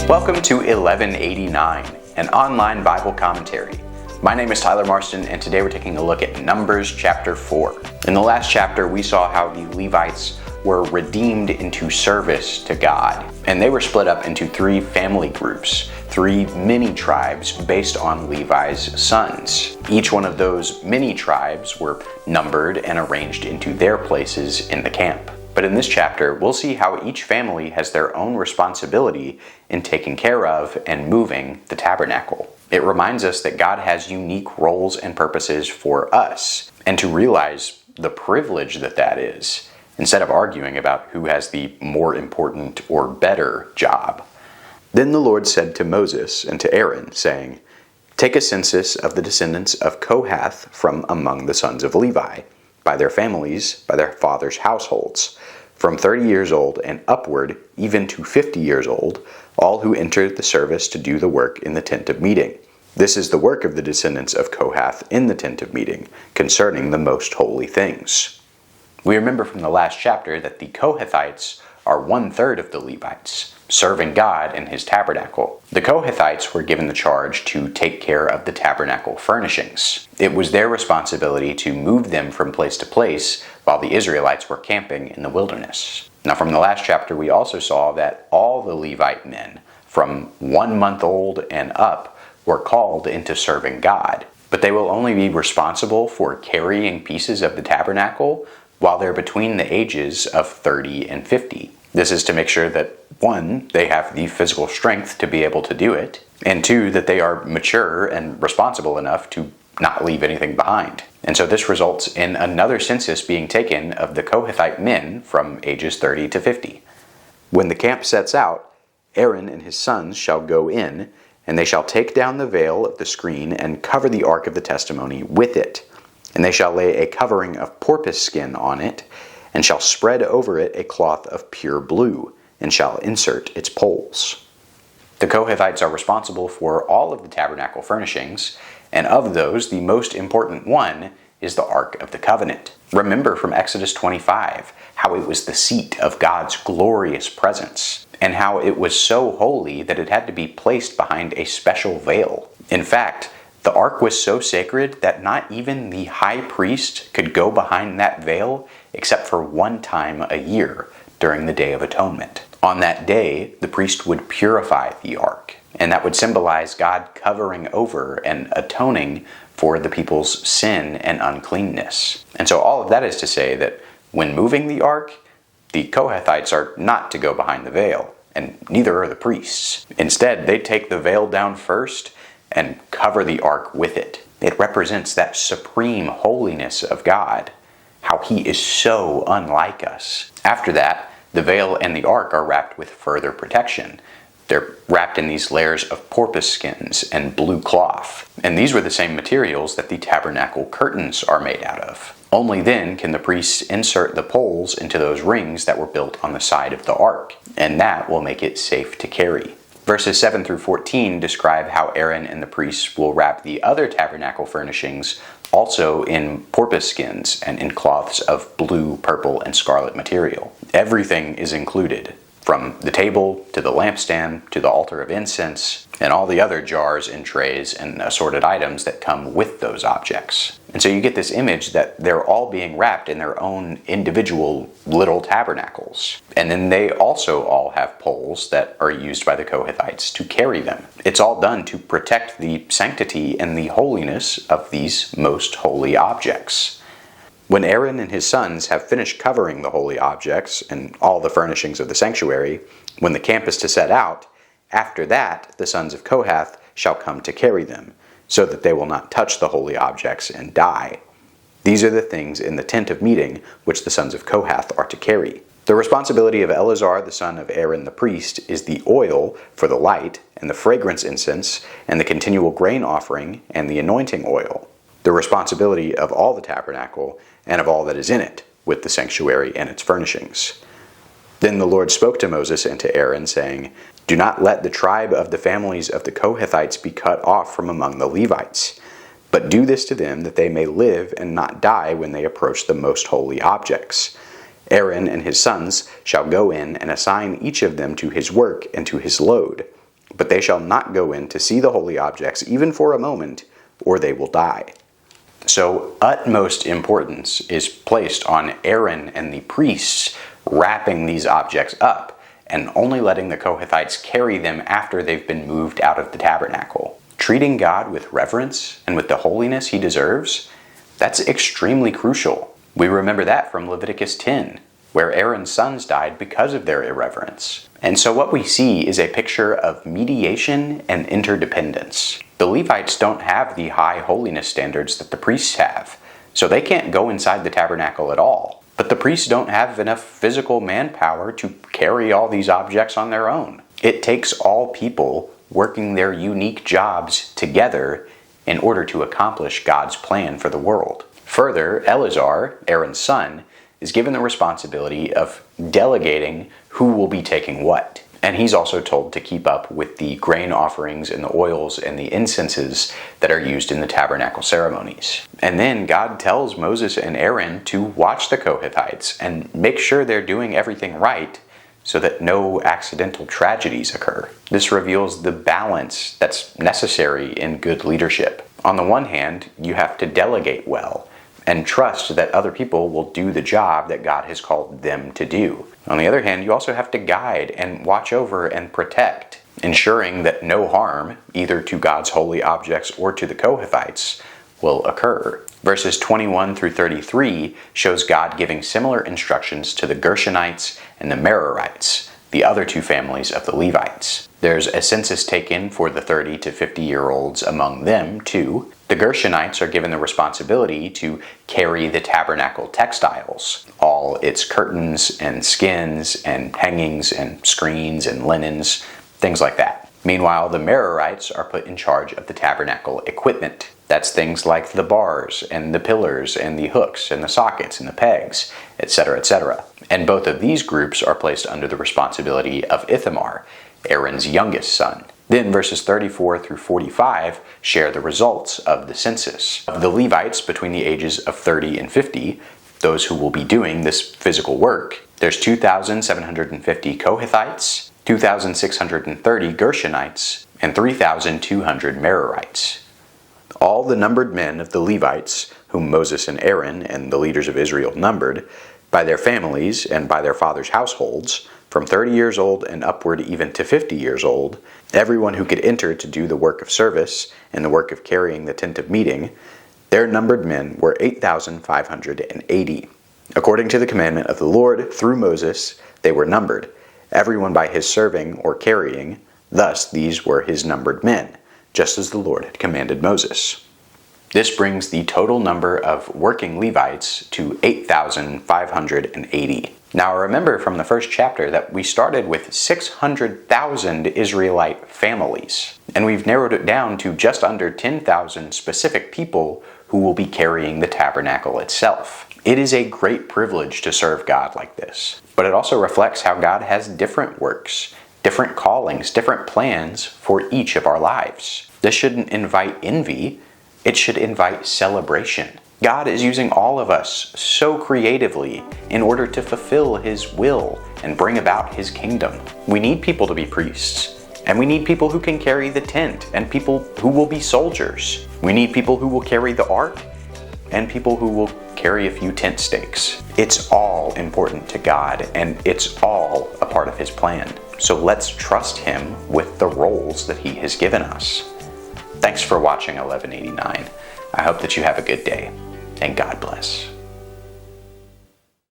Welcome to 1189, an online Bible commentary. My name is Tyler Marston, and today we're taking a look at Numbers chapter 4. In the last chapter, we saw how the Levites were redeemed into service to God, and they were split up into three family groups, three mini-tribes based on Levi's sons. Each one of those mini-tribes were numbered and arranged into their places in the camp. But in this chapter, we'll see how each family has their own responsibility in taking care of and moving the tabernacle. It reminds us that God has unique roles and purposes for us, and to realize the privilege that is, instead of arguing about who has the more important or better job. Then the Lord said to Moses and to Aaron, saying, "Take a census of the descendants of Kohath from among the sons of Levi, by their families, by their fathers' households, from 30 years old and upward, even to 50 years old, all who enter the service to do the work in the tent of meeting. This is the work of the descendants of Kohath in the tent of meeting, concerning the most holy things." We remember from the last chapter that the Kohathites are 1/3 of the Levites, serving God in his tabernacle. The Kohathites were given the charge to take care of the tabernacle furnishings. It was their responsibility to move them from place to place while the Israelites were camping in the wilderness. Now, from the last chapter, we also saw that all the Levite men, from 1 month old and up, were called into serving God. But they will only be responsible for carrying pieces of the tabernacle while they're between the ages of 30 and 50. This is to make sure that, 1, they have the physical strength to be able to do it, and 2, that they are mature and responsible enough to not leave anything behind. And so this results in another census being taken of the Kohathite men from ages 30 to 50. When the camp sets out, Aaron and his sons shall go in, and they shall take down the veil of the screen and cover the ark of the testimony with it. And they shall lay a covering of porpoise skin on it, and shall spread over it a cloth of pure blue, and shall insert its poles. The Kohathites are responsible for all of the tabernacle furnishings, and of those, the most important one is the Ark of the Covenant. Remember from Exodus 25 how it was the seat of God's glorious presence, and how it was so holy that it had to be placed behind a special veil. In fact, the ark was so sacred that not even the high priest could go behind that veil except for one time a year during the Day of Atonement. On that day, the priest would purify the ark, and that would symbolize God covering over and atoning for the people's sin and uncleanness. And so all of that is to say that when moving the ark, the Kohathites are not to go behind the veil, and neither are the priests. Instead, they take the veil down first and cover the ark with it. It represents that supreme holiness of God, how he is so unlike us. After that, the veil and the ark are wrapped with further protection. They're wrapped in these layers of porpoise skins and blue cloth. And these were the same materials that the tabernacle curtains are made out of. Only then can the priests insert the poles into those rings that were built on the side of the ark, and that will make it safe to carry. Verses 7 through 14 describe how Aaron and the priests will wrap the other tabernacle furnishings also in porpoise skins and in cloths of blue, purple, and scarlet material. Everything is included, from the table to the lampstand to the altar of incense and all the other jars and trays and assorted items that come with those objects. And so you get this image that they're all being wrapped in their own individual little tabernacles. And then they also all have poles that are used by the Kohathites to carry them. It's all done to protect the sanctity and the holiness of these most holy objects. When Aaron and his sons have finished covering the holy objects and all the furnishings of the sanctuary, when the camp is to set out, after that the sons of Kohath shall come to carry them, so that they will not touch the holy objects and die. These are the things in the tent of meeting which the sons of Kohath are to carry. The responsibility of Eleazar, the son of Aaron the priest, is the oil for the light, and the fragrance incense, and the continual grain offering, and the anointing oil. The responsibility of all the tabernacle, and of all that is in it, with the sanctuary and its furnishings. Then the Lord spoke to Moses and to Aaron, saying, "Do not let the tribe of the families of the Kohathites be cut off from among the Levites, but do this to them that they may live and not die when they approach the most holy objects. Aaron and his sons shall go in and assign each of them to his work and to his load. but they shall not go in to see the holy objects even for a moment, or they will die. So utmost importance is placed on Aaron and the priests wrapping these objects up and only letting the Kohathites carry them after they've been moved out of the tabernacle. Treating God with reverence and with the holiness he deserves, that's extremely crucial. We remember that from Leviticus 10, where Aaron's sons died because of their irreverence. And so what we see is a picture of mediation and interdependence. The Levites don't have the high holiness standards that the priests have, so they can't go inside the tabernacle at all. But the priests don't have enough physical manpower to carry all these objects on their own. It takes all people working their unique jobs together in order to accomplish God's plan for the world. Further, Eleazar, Aaron's son, is given the responsibility of delegating who will be taking what. And he's also told to keep up with the grain offerings and the oils and the incenses that are used in the tabernacle ceremonies. And then God tells Moses and Aaron to watch the Kohathites and make sure they're doing everything right so that no accidental tragedies occur. This reveals the balance that's necessary in good leadership. On the one hand, you have to delegate well and trust that other people will do the job that God has called them to do. On the other hand, you also have to guide and watch over and protect, ensuring that no harm, either to God's holy objects or to the Kohathites, will occur. Verses 21 through 33 shows God giving similar instructions to the Gershonites and the Merarites, the other two families of the Levites. There's a census taken for the 30 to 50-year-olds among them, too. The Gershonites are given the responsibility to carry the tabernacle textiles, all its curtains and skins and hangings and screens and linens, things like that. Meanwhile, the Merarites are put in charge of the tabernacle equipment. That's things like the bars and the pillars and the hooks and the sockets and the pegs, etc., etc. And both of these groups are placed under the responsibility of Ithamar, Aaron's youngest son. Then verses 34 through 45 share the results of the census. Of the Levites between the ages of 30 and 50, those who will be doing this physical work, there's 2,750 Kohathites, 2,630 Gershonites, and 3,200 Merarites. All the numbered men of the Levites, whom Moses and Aaron and the leaders of Israel numbered, by their families and by their fathers' households, from 30 years old and upward even to 50 years old, everyone who could enter to do the work of service and the work of carrying the tent of meeting, their numbered men were 8,580. According to the commandment of the Lord through Moses, they were numbered, everyone by his serving or carrying. Thus these were his numbered men, just as the Lord had commanded Moses. This brings the total number of working Levites to 8,580. Now remember from the first chapter that we started with 600,000 Israelite families, and we've narrowed it down to just under 10,000 specific people who will be carrying the tabernacle itself. It is a great privilege to serve God like this, but it also reflects how God has different works, different callings, different plans for each of our lives. This shouldn't invite envy, it should invite celebration. God is using all of us so creatively in order to fulfill His will and bring about His kingdom. We need people to be priests, and we need people who can carry the tent, and people who will be soldiers. We need people who will carry the ark, and people who will carry a few tent stakes. It's all important to God, and it's all a part of His plan. So let's trust Him with the roles that He has given us. Thanks for watching 1189. I hope that you have a good day, and God bless.